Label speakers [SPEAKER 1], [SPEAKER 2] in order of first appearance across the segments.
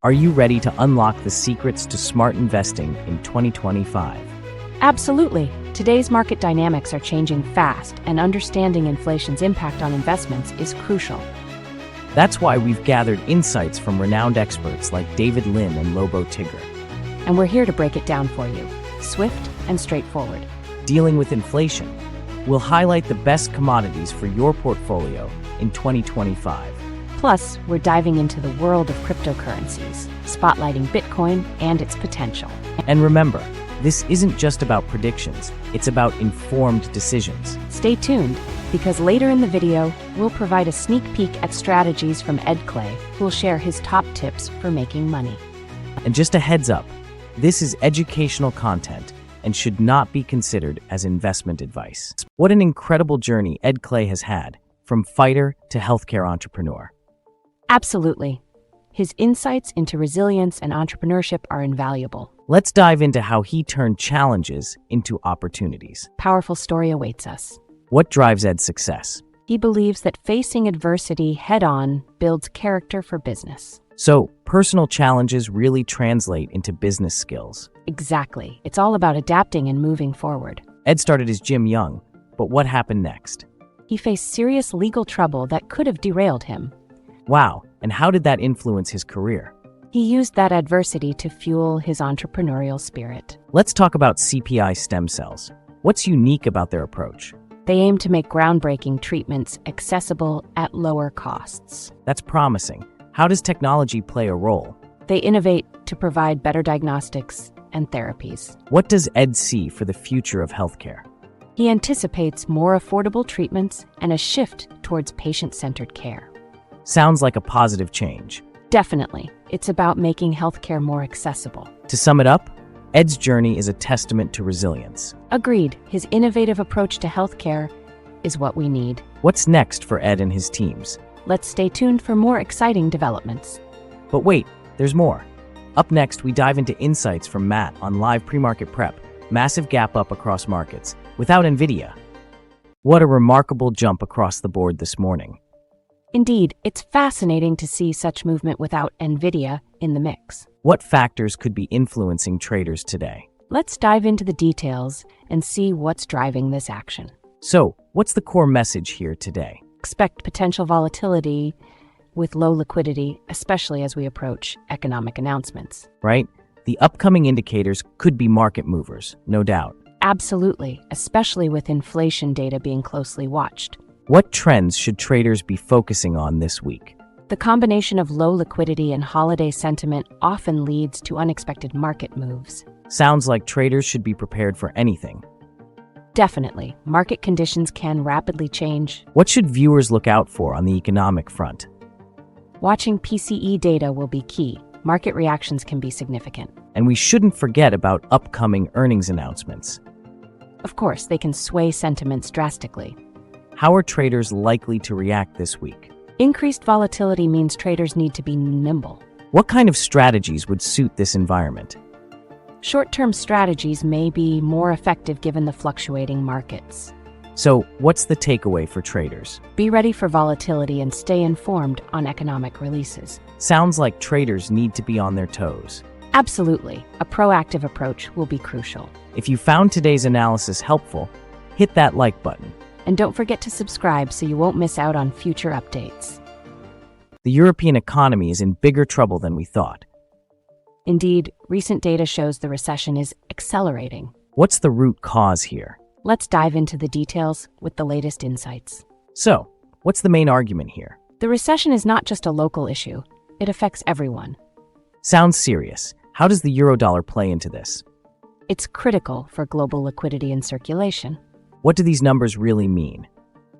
[SPEAKER 1] Are you ready to unlock the secrets to smart investing in 2025?
[SPEAKER 2] Absolutely. Today's market dynamics are changing fast, and understanding inflation's impact on investments is crucial.
[SPEAKER 1] That's why we've gathered insights from renowned experts like David Lin and Lobo Tiggre.
[SPEAKER 2] And we're here to break it down for you, swift and straightforward.
[SPEAKER 1] Dealing with inflation, we'll highlight the best commodities for your portfolio in 2025.
[SPEAKER 2] Plus, we're diving into the world of cryptocurrencies, spotlighting Bitcoin and its potential.
[SPEAKER 1] And remember, this isn't just about predictions, it's about informed decisions.
[SPEAKER 2] Stay tuned, because later in the video, we'll provide a sneak peek at strategies from Ed Clay, who'll share his top tips for making money.
[SPEAKER 1] And just a heads up, this is educational content and should not be considered as investment advice. What an incredible journey Ed Clay has had, from fighter to healthcare entrepreneur.
[SPEAKER 2] Absolutely. His insights into resilience and entrepreneurship are invaluable.
[SPEAKER 1] Let's dive into how he turned challenges into opportunities.
[SPEAKER 2] Powerful story awaits us.
[SPEAKER 1] What drives Ed's success?
[SPEAKER 2] He believes that facing adversity head-on builds character for business.
[SPEAKER 1] So, personal challenges really translate into business skills.
[SPEAKER 2] Exactly. It's all about adapting and moving forward.
[SPEAKER 1] Ed started his gym young, but what happened next?
[SPEAKER 2] He faced serious legal trouble that could have derailed him.
[SPEAKER 1] Wow, and how did that influence his career?
[SPEAKER 2] He used that adversity to fuel his entrepreneurial spirit.
[SPEAKER 1] Let's talk about CPI stem cells. What's unique about their approach?
[SPEAKER 2] They aim to make groundbreaking treatments accessible at lower costs.
[SPEAKER 1] That's promising. How does technology play a role?
[SPEAKER 2] They innovate to provide better diagnostics and therapies.
[SPEAKER 1] What does Ed see for the future of healthcare?
[SPEAKER 2] He anticipates more affordable treatments and a shift towards patient-centered care.
[SPEAKER 1] Sounds like a positive change.
[SPEAKER 2] Definitely. It's about making healthcare more accessible.
[SPEAKER 1] To sum it up, Ed's journey is a testament to resilience.
[SPEAKER 2] Agreed. His innovative approach to healthcare is what we need.
[SPEAKER 1] What's next for Ed and his teams?
[SPEAKER 2] Let's stay tuned for more exciting developments.
[SPEAKER 1] But wait, there's more. Up next, we dive into insights from Matt on live pre-market prep, massive gap up across markets, without NVIDIA. What a remarkable jump across the board this morning.
[SPEAKER 2] Indeed, it's fascinating to see such movement without NVIDIA in the mix.
[SPEAKER 1] What factors could be influencing traders today?
[SPEAKER 2] Let's dive into the details and see what's driving this action.
[SPEAKER 1] So, what's the core message here today?
[SPEAKER 2] Expect potential volatility with low liquidity, especially as we approach economic announcements.
[SPEAKER 1] Right? The upcoming indicators could be market movers, no doubt.
[SPEAKER 2] Absolutely, especially with inflation data being closely watched.
[SPEAKER 1] What trends should traders be focusing on this week?
[SPEAKER 2] The combination of low liquidity and holiday sentiment often leads to unexpected market moves.
[SPEAKER 1] Sounds like traders should be prepared for anything.
[SPEAKER 2] Definitely. Market conditions can rapidly change.
[SPEAKER 1] What should viewers look out for on the economic front?
[SPEAKER 2] Watching PCE data will be key. Market reactions can be significant.
[SPEAKER 1] And we shouldn't forget about upcoming earnings announcements.
[SPEAKER 2] Of course, they can sway sentiments drastically.
[SPEAKER 1] How are traders likely to react this week?
[SPEAKER 2] Increased volatility means traders need to be nimble.
[SPEAKER 1] What kind of strategies would suit this environment?
[SPEAKER 2] Short-term strategies may be more effective given the fluctuating markets.
[SPEAKER 1] So, what's the takeaway for traders?
[SPEAKER 2] Be ready for volatility and stay informed on economic releases.
[SPEAKER 1] Sounds like traders need to be on their toes.
[SPEAKER 2] Absolutely. A proactive approach will be crucial.
[SPEAKER 1] If you found today's analysis helpful, hit that like button.
[SPEAKER 2] And don't forget to subscribe so you won't miss out on future updates.
[SPEAKER 1] The European economy is in bigger trouble than we thought.
[SPEAKER 2] Indeed, recent data shows the recession is accelerating.
[SPEAKER 1] What's the root cause here?
[SPEAKER 2] Let's dive into the details with the latest insights.
[SPEAKER 1] So, what's the main argument here?
[SPEAKER 2] The recession is not just a local issue. It affects everyone.
[SPEAKER 1] Sounds serious. How does the eurodollar play into this?
[SPEAKER 2] It's critical for global liquidity and circulation.
[SPEAKER 1] What do these numbers really mean?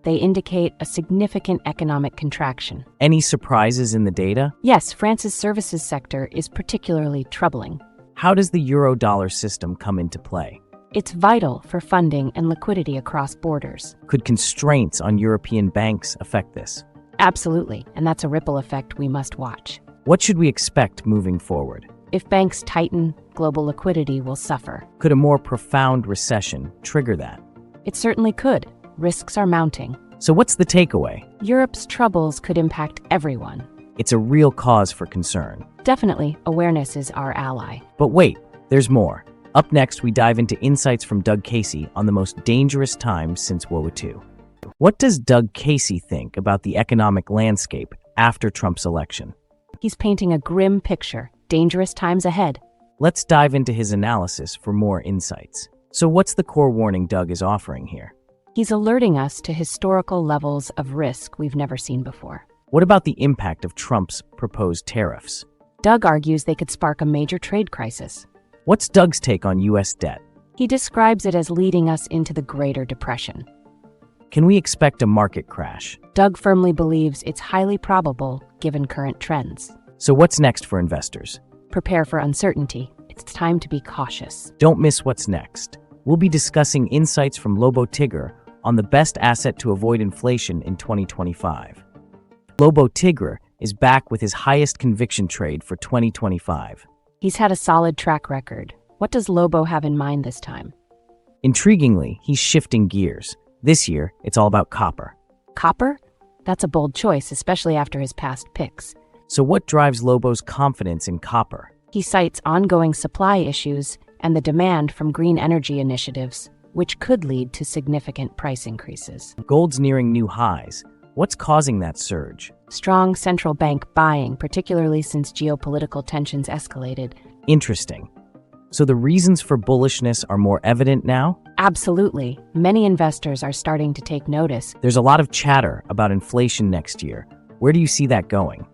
[SPEAKER 2] They indicate a significant economic contraction.
[SPEAKER 1] Any surprises in the data?
[SPEAKER 2] Yes, France's services sector is particularly troubling.
[SPEAKER 1] How does the eurodollar system come into play?
[SPEAKER 2] It's vital for funding and liquidity across borders.
[SPEAKER 1] Could constraints on European banks affect this?
[SPEAKER 2] Absolutely, and that's a ripple effect we must watch.
[SPEAKER 1] What should we expect moving forward?
[SPEAKER 2] If banks tighten, global liquidity will suffer.
[SPEAKER 1] Could a more profound recession trigger that?
[SPEAKER 2] It certainly could. Risks are mounting.
[SPEAKER 1] So what's the takeaway?
[SPEAKER 2] Europe's troubles could impact everyone.
[SPEAKER 1] It's a real cause for concern.
[SPEAKER 2] Definitely, awareness is our ally.
[SPEAKER 1] But wait, there's more. Up next, we dive into insights from Doug Casey on the most dangerous time since World War II. What does Doug Casey think about the economic landscape after Trump's election?
[SPEAKER 2] He's painting a grim picture. Dangerous times ahead.
[SPEAKER 1] Let's dive into his analysis for more insights. So what's the core warning Doug is offering here?
[SPEAKER 2] He's alerting us to historical levels of risk we've never seen before.
[SPEAKER 1] What about the impact of Trump's proposed tariffs?
[SPEAKER 2] Doug argues they could spark a major trade crisis.
[SPEAKER 1] What's Doug's take on U.S. debt?
[SPEAKER 2] He describes it as leading us into the Greater Depression.
[SPEAKER 1] Can we expect a market crash?
[SPEAKER 2] Doug firmly believes it's highly probable given current trends.
[SPEAKER 1] So what's next for investors?
[SPEAKER 2] Prepare for uncertainty. It's time to be cautious.
[SPEAKER 1] Don't miss what's next. We'll be discussing insights from Lobo Tiggre on the best asset to avoid inflation in 2025. Lobo Tiggre is back with his highest conviction trade for 2025.
[SPEAKER 2] He's had a solid track record. What does Lobo have in mind this time?
[SPEAKER 1] Intriguingly, he's shifting gears. This year, it's all about copper.
[SPEAKER 2] Copper? That's a bold choice, especially after his past picks.
[SPEAKER 1] So what drives Lobo's confidence in copper?
[SPEAKER 2] He cites ongoing supply issues and the demand from green energy initiatives, which could lead to significant price increases.
[SPEAKER 1] Gold's nearing new highs. What's causing that surge?
[SPEAKER 2] Strong central bank buying, particularly since geopolitical tensions escalated.
[SPEAKER 1] Interesting. So the reasons for bullishness are more evident now?
[SPEAKER 2] Absolutely. Many investors are starting to take notice.
[SPEAKER 1] There's a lot of chatter about inflation next year. Where do you see that going?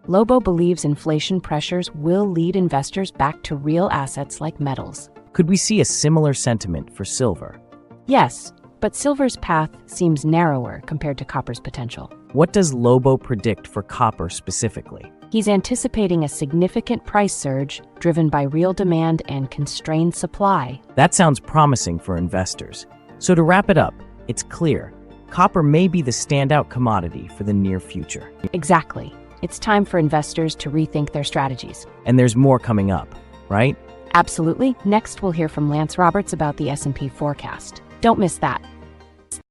[SPEAKER 2] Lobo believes inflation pressures will lead investors back to real assets like metals.
[SPEAKER 1] Could we see a similar sentiment for silver?
[SPEAKER 2] Yes, but silver's path seems narrower compared to copper's potential.
[SPEAKER 1] What does Lobo predict for copper specifically?
[SPEAKER 2] He's anticipating a significant price surge driven by real demand and constrained supply.
[SPEAKER 1] That sounds promising for investors. So to wrap it up, it's clear, copper may be the standout commodity for the near future.
[SPEAKER 2] Exactly. It's time for investors to rethink their strategies.
[SPEAKER 1] And there's more coming up, right?
[SPEAKER 2] Absolutely. Next, we'll hear from Lance Roberts about the S&P forecast. Don't miss that.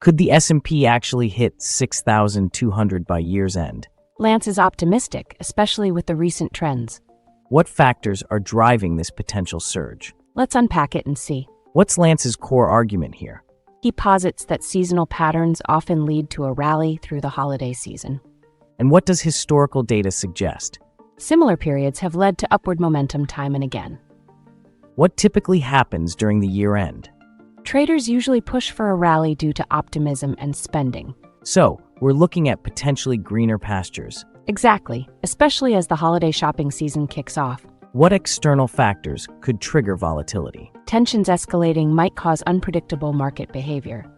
[SPEAKER 1] Could the S&P actually hit 6,200 by year's end?
[SPEAKER 2] Lance is optimistic, especially with the recent trends.
[SPEAKER 1] What factors are driving this potential surge?
[SPEAKER 2] Let's unpack it and see.
[SPEAKER 1] What's Lance's core argument here?
[SPEAKER 2] He posits that seasonal patterns often lead to a rally through the holiday season.
[SPEAKER 1] And what does historical data suggest?
[SPEAKER 2] Similar periods have led to upward momentum time and again.
[SPEAKER 1] What typically happens during the year end?
[SPEAKER 2] Traders usually push for a rally due to optimism and spending.
[SPEAKER 1] So, we're looking at potentially greener pastures.
[SPEAKER 2] Exactly, especially as the holiday shopping season kicks off.
[SPEAKER 1] What external factors could trigger volatility?
[SPEAKER 2] Tensions escalating might cause unpredictable market behavior.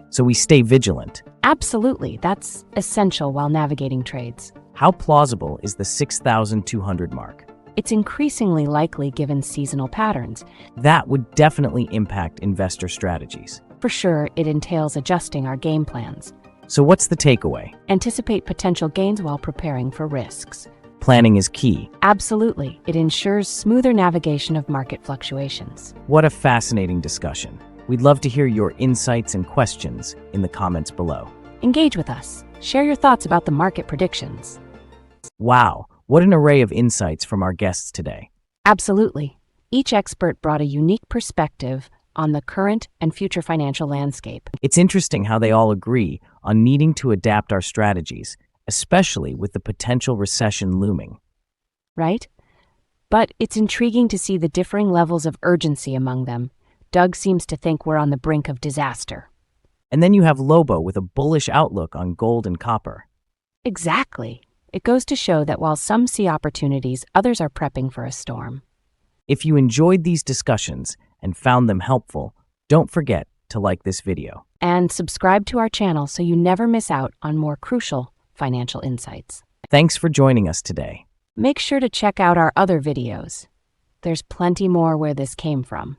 [SPEAKER 1] So we stay vigilant.
[SPEAKER 2] Absolutely, that's essential while navigating trades.
[SPEAKER 1] How plausible is the 6,200 mark?
[SPEAKER 2] It's increasingly likely given seasonal patterns.
[SPEAKER 1] That would definitely impact investor strategies.
[SPEAKER 2] For sure, it entails adjusting our game plans.
[SPEAKER 1] So what's the takeaway?
[SPEAKER 2] Anticipate potential gains while preparing for risks.
[SPEAKER 1] Planning is key.
[SPEAKER 2] Absolutely, it ensures smoother navigation of market fluctuations.
[SPEAKER 1] What a fascinating discussion. We'd love to hear your insights and questions in the comments below.
[SPEAKER 2] Engage with us. Share your thoughts about the market predictions.
[SPEAKER 1] Wow, what an array of insights from our guests today.
[SPEAKER 2] Absolutely. Each expert brought a unique perspective on the current and future financial landscape.
[SPEAKER 1] It's interesting how they all agree on needing to adapt our strategies, especially with the potential recession looming.
[SPEAKER 2] Right? But it's intriguing to see the differing levels of urgency among them. Doug seems to think we're on the brink of disaster.
[SPEAKER 1] And then you have Lobo with a bullish outlook on gold and copper.
[SPEAKER 2] Exactly. It goes to show that while some see opportunities, others are prepping for a storm.
[SPEAKER 1] If you enjoyed these discussions and found them helpful, don't forget to like this video.
[SPEAKER 2] And subscribe to our channel so you never miss out on more crucial financial insights.
[SPEAKER 1] Thanks for joining us today.
[SPEAKER 2] Make sure to check out our other videos. There's plenty more where this came from.